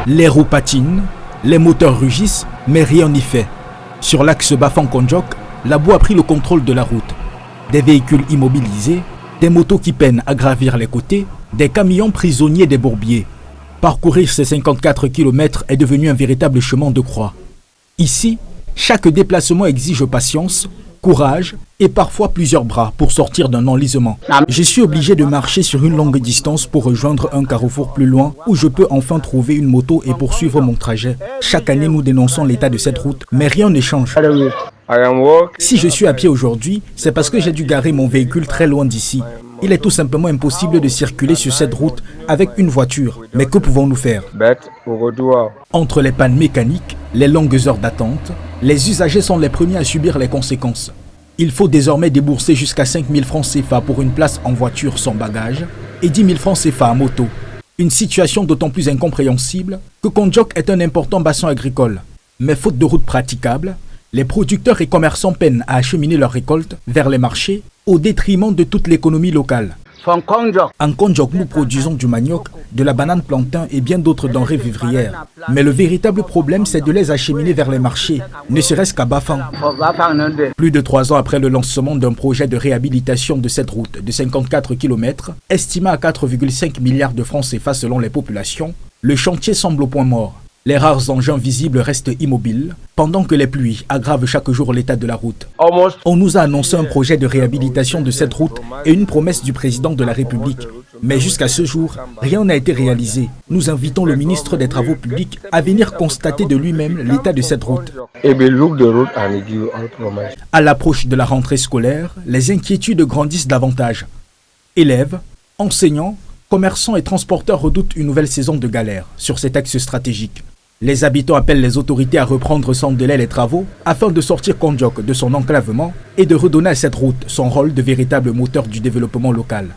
Les roues patinent, les moteurs rugissent, mais rien n'y fait. Sur l'axe Bafang-Kondiok, la boue a pris le contrôle de la route. Des véhicules immobilisés, des motos qui peinent à gravir les côtés, des camions prisonniers des bourbiers. Parcourir ces 54 km est devenu un véritable chemin de croix. Ici, chaque déplacement exige patience, courage et parfois plusieurs bras pour sortir d'un enlisement. Je suis obligé de marcher sur une longue distance pour rejoindre un carrefour plus loin où je peux enfin trouver une moto et poursuivre mon trajet. Chaque année, nous dénonçons l'état de cette route, mais rien ne change. Si je suis à pied aujourd'hui, c'est parce que j'ai dû garer mon véhicule très loin d'ici. Il est tout simplement impossible de circuler sur cette route avec une voiture. Mais que pouvons-nous faire? Entre les pannes mécaniques, les longues heures d'attente, les usagers sont les premiers à subir les conséquences. Il faut désormais débourser jusqu'à 5 000 francs CFA pour une place en voiture sans bagage et 10 000 francs CFA à moto. Une situation d'autant plus incompréhensible que Kondiok est un important bassin agricole. Mais faute de routes praticables, les producteurs et commerçants peinent à acheminer leurs récoltes vers les marchés au détriment de toute l'économie locale. En Kondiok, nous produisons du manioc, de la banane plantain et bien d'autres denrées vivrières. Mais le véritable problème, c'est de les acheminer vers les marchés, ne serait-ce qu'à Bafang. Plus de 3 ans après le lancement d'un projet de réhabilitation de cette route de 54 km, estimé à 4,5 milliards de francs CFA selon les populations, le chantier semble au point mort. Les rares engins visibles restent immobiles, pendant que les pluies aggravent chaque jour l'état de la route. On nous a annoncé un projet de réhabilitation de cette route et une promesse du président de la République. Mais jusqu'à ce jour, rien n'a été réalisé. Nous invitons le ministre des Travaux publics à venir constater de lui-même l'état de cette route. À l'approche de la rentrée scolaire, les inquiétudes grandissent davantage. Élèves, enseignants, commerçants et transporteurs redoutent une nouvelle saison de galère sur cet axe stratégique. Les habitants appellent les autorités à reprendre sans délai les travaux afin de sortir Kondiok de son enclavement et de redonner à cette route son rôle de véritable moteur du développement local.